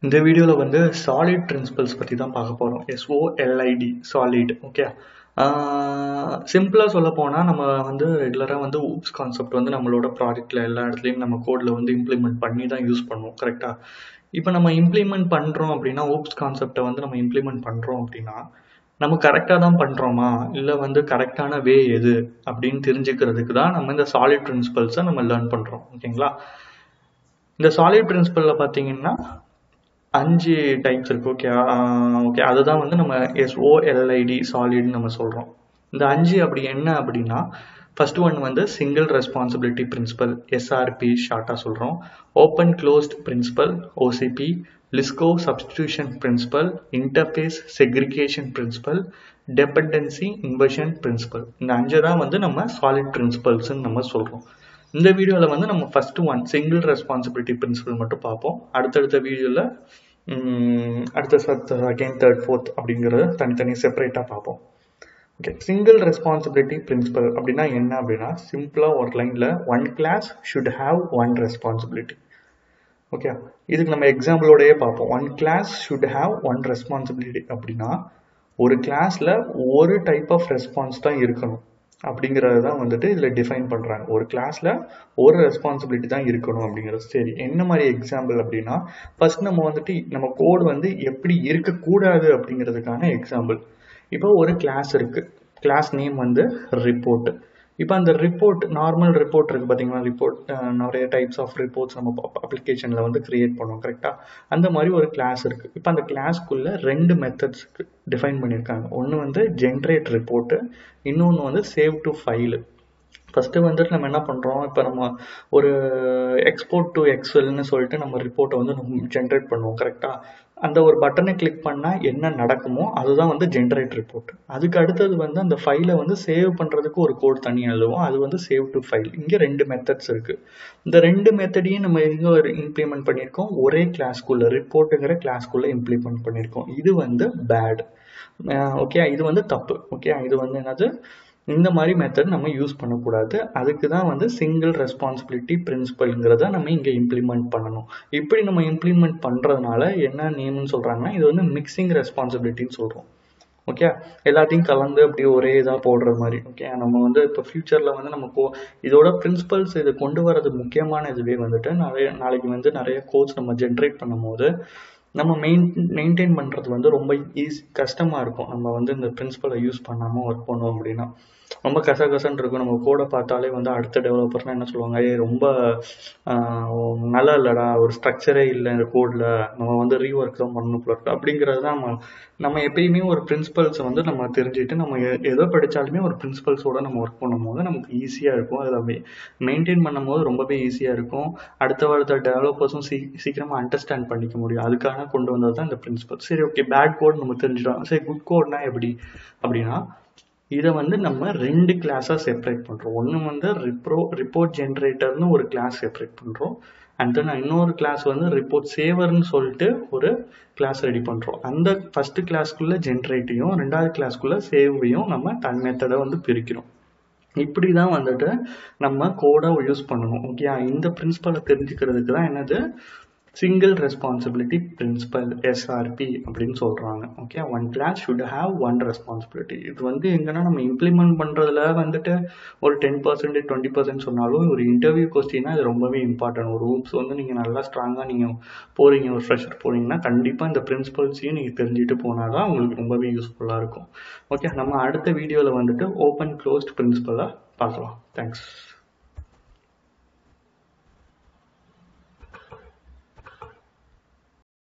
இந்த வீடியோல வந்து சாலிட் பிரின்சிபல்ஸ் பத்தி தான் பார்க்க போறோம். SOLID solid. ஓகே. சிம்பிளா சொல்ல போனா நம்ம வந்து ரெகுலரா வந்து ஊப்ஸ் கான்செப்ட் வந்து நம்மளோட ப்ராஜெக்ட்ல எல்லா இடத்துலயும் நம்ம கோட்ல வந்து இம்ப்ளிமெண்ட் பண்ணி தான் யூஸ் பண்ணுவோம். கரெக்டா? இப்போ நம்ம இம்ப்ளிமெண்ட் பண்றோம் அப்படின்னா ஊப்ஸ் கான்செப்டை வந்து நம்ம இம்ப்ளிமெண்ட் பண்றோம் அப்படின்னா நம்ம கரெக்டாக தான் பண்றோமா இல்லை வந்து கரெக்டான வே எது அப்படின்னு தெரிஞ்சுக்கிறதுக்கு தான் நம்ம இந்த சாலிட் பிரின்சிபல்ஸை நம்ம லேர்ன் பண்றோம். ஓகேங்களா? இந்த சாலிட் பிரின்சிபல்ல பார்த்தீங்கன்னா 5 டைப்ஸ் இருக்கு. ஓகே. ஓகே, அதுதான் வந்து நம்ம SOLID சாலிட்னு நம்ம சொல்றோம். இந்த 5 அப்படி என்ன அப்படின்னா, ஃபர்ஸ்ட் ஒன் வந்து சிங்கிள் ரெஸ்பான்சிபிலிட்டி பிரின்சிபல், SRP ஷார்ட்டா சொல்றோம். Open closed principle, OCP. Liskov substitution principle, interface segregation principle, dependency inversion principle. இந்த 5 தான் வந்து நம்ம சாலிட் பிரின்சிபல்ஸ்ன்னு நம்ம சொல்றோம். இந்த வீடியோவில் வந்து நம்ம first one single responsibility principle மட்டும் பார்ப்போம். அடுத்தடுத்த வீடியோவில் அடுத்த செகண்ட் தேர்ட் ஃபோர்த் அப்படிங்கிறத தனித்தனி செப்பரேட்டாக பார்ப்போம். ஓகே, சிங்கிள் ரெஸ்பான்சிபிலிட்டி பிரின்சிபல் அப்படின்னா என்ன அப்படின்னா, சிம்பிளாக ஒரு லைனில் one class should have one responsibility. Okay, இதுக்கு நம்ம எக்ஸாம்பிளோடயே பார்ப்போம். One class should have one responsibility அப்படின்னா ஒரு கிளாஸில் ஒரு டைப் ஆஃப் ரெஸ்பான்ஸ் தான் இருக்கணும் அப்படிங்கிறது தான் வந்துட்டு இதில் டிஃபைன் பண்ணுறாங்க. ஒரு கிளாஸில் ஒரு ரெஸ்பான்சிபிலிட்டி தான் இருக்கணும் அப்படிங்கிறது. சரி, என்ன மாதிரி எக்ஸாம்பிள் அப்படின்னா, ஃபர்ஸ்ட் நம்ம வந்துட்டு நம்ம கோடு வந்து எப்படி இருக்கக்கூடாது அப்படிங்கிறதுக்கான எக்ஸாம்பிள். இப்போ ஒரு கிளாஸ் இருக்கு, கிளாஸ் நேம் வந்து ரிப்போர்ட். இப்போ அந்த ரிப்போர்ட், நார்மல் ரிப்போர்ட் இருக்கு பார்த்தீங்களா, ரிப்போர்ட் நிறைய டைப்ஸ் ஆஃப் ரிப்போர்ட்ஸ் நம்ம அப்ளிகேஷனில் வந்து கிரியேட் பண்ணுவோம். கரெக்டாக? அந்த மாதிரி ஒரு கிளாஸ் இருக்குது. இப்போ அந்த கிளாஸ்க்குள்ளே 2 மெத்தட்ஸ் டிஃபைன் பண்ணியிருக்காங்க. ஒன்று வந்து ஜென்ரேட் ரிப்போர்ட்டு, இன்னொன்று வந்து சேவ் டு ஃபைலு. ஃபஸ்ட்டு வந்துட்டு நம்ம என்ன பண்ணுறோம், இப்போ நம்ம ஒரு எக்ஸ்போர்ட் டு எக்ஸல்னு சொல்லிட்டு நம்ம ரிப்போர்ட்டை வந்து நம்ம ஜென்ரேட் பண்ணுவோம். கரெக்டாக? அந்த ஒரு பட்டனை கிளிக் பண்ணால் என்ன நடக்குமோ அதுதான் வந்து ஜென்ரேட் ரிப்போர்ட். அதுக்கு அடுத்தது வந்து அந்த ஃபைலை வந்து சேவ் பண்ணுறதுக்கு ஒரு கோட் தனியாக எழுதுவோம், அது வந்து சேவ் டு ஃபைல். இங்கே 2 மெத்தட்ஸ் இருக்குது. இந்த 2 மெத்தடையும் நம்ம எங்கே இம்ப்ளிமெண்ட் பண்ணியிருக்கோம், ஒரே கிளாஸ்க்குள்ளே, ரிப்போர்ட்டுங்கிற கிளாஸ்க்குள்ளே இம்ப்ளிமெண்ட் பண்ணியிருக்கோம். இது வந்து பேட். ஓகே, இது வந்து தப்பு. ஓகே, இது வந்து என்னது, இந்த மாதிரி மெத்தட் நம்ம யூஸ் பண்ணக்கூடாது. அதுக்கு தான் வந்து சிங்கிள் ரெஸ்பான்சிபிலிட்டி பிரின்சிபல்ங்கிறத நம்ம இங்கே இம்ப்ளிமெண்ட் பண்ணணும். இப்படி நம்ம இம்ப்ளிமெண்ட் பண்ணுறதுனால என்ன நேம்னு சொல்கிறாங்கன்னா, இது வந்து மிக்சிங் ரெஸ்பான்சிபிலிட்டின்னு சொல்கிறோம். ஓகே, எல்லாத்தையும் கலந்து அப்படியே ஒரே இதாக போடுற மாதிரி. ஓகே, நம்ம வந்து இப்போ ஃபியூச்சரில் வந்து நம்ம இதோட பிரின்சிபல்ஸ் இதை கொண்டு வரது முக்கியமான இதுவே வந்துட்டு நாளைக்கு வந்து நிறைய கோட்ஸ் நம்ம ஜென்ரேட் பண்ணும் போது நம்ம மெயின்டைன் பண்ணுறது வந்து ரொம்ப கஷ்டமாக இருக்கும். நம்ம வந்து இந்த பிரின்சிபலை யூஸ் பண்ணாமல் ஒர்க் பண்ணோம் அப்படின்னா ரொம்ப கசகசன்னு இருக்கும். நம்ம கோடை பார்த்தாலே வந்து அடுத்த டெவலப்பர்ஸ்லாம் என்ன சொல்லுவாங்க, ரொம்ப நல்லா இல்லைடா, ஒரு ஸ்ட்ரக்சரே இல்லை இந்த கோடில், நம்ம வந்து ரீஒர்க் தான் பண்ணணும் போல இருக்கு அப்படிங்கிறது தான். நம்ம எப்பயுமே ஒரு பிரின்சிபல்ஸை வந்து நம்ம தெரிஞ்சுட்டு நம்ம எதோ படித்தாலுமே ஒரு பிரின்சிபல்ஸோட நம்ம ஒர்க் பண்ணும்போது நமக்கு ஈஸியாக இருக்கும். அதில் மெயின்டைன் பண்ணும் போது ரொம்பவே ஈஸியாக இருக்கும். அடுத்த டெவலப்பர்ஸும் சீக்கிரமாக அண்டர்ஸ்டாண்ட் பண்ணிக்க முடியும். அதுக்காக கொண்டு வந்தது தான் இந்த பிரின்சிபல். சரி, ஓகே, பேட் கோட் நம்ம தெரிஞ்சிட்டோம். சரி, குட் கோட்னா எப்படி அப்படின்னா, இதை வந்து நம்ம 2 கிளாஸாக செப்பரேட் பண்ணுறோம். ஒன்று வந்து ரிப்போர்ட் ஜென்ரேட்டர்னு ஒரு கிளாஸ் செப்பரேட் பண்ணுறோம். அண்ட் தென் இன்னொரு கிளாஸ் வந்து ரிப்போர்ட் சேவர்னு சொல்லிட்டு ஒரு கிளாஸ் ரெடி பண்ணுறோம். அந்த ஃபர்ஸ்ட் கிளாஸ்க்குள்ளே ஜென்ரேட்டையும் 2வது கிளாஸ்க்குள்ளே சேவையும் நம்ம தன் மெத்தடை வந்து பிரிக்கிறோம். இப்படி தான் வந்துட்டு நம்ம கோடை யூஸ் பண்ணணும். ஓகே, இந்த பிரின்சிபலை தெரிஞ்சுக்கிறதுக்கு தான் என்னது சிங்கிள் ரெஸ்பான்சிபிலிட்டி பிரின்சிபல், SRP அப்படின்னு சொல்கிறாங்க. Okay, one class should have one responsibility. இது வந்து எங்கன்னா நம்ம இம்ப்ளிமெண்ட் பண்ணுறதுல வந்துட்டு ஒரு 10% 20% சொன்னாலும் ஒரு இன்டர்வியூ கொஸ்டினா இது ரொம்பவே இம்பார்ட்டன்ட். ஒரு ஊப்ஸ் வந்து நீங்கள் நல்லா ஸ்ட்ராங்காக நீங்கள் போகிறீங்க, ஒரு ஃப்ரெஷர் போகிறீங்கன்னா கண்டிப்பாக இந்த பிரின்சிபல்ஸையும் நீங்கள் தெரிஞ்சுட்டு போனால் தான் உங்களுக்கு ரொம்பவே யூஸ்ஃபுல்லாக இருக்கும். ஓகே, நம்ம அடுத்த வீடியோவில் வந்துட்டு ஓப்பன் க்ளோஸ்ட் பிரின்சிபலாக பார்க்கலாம். தேங்க்ஸ்.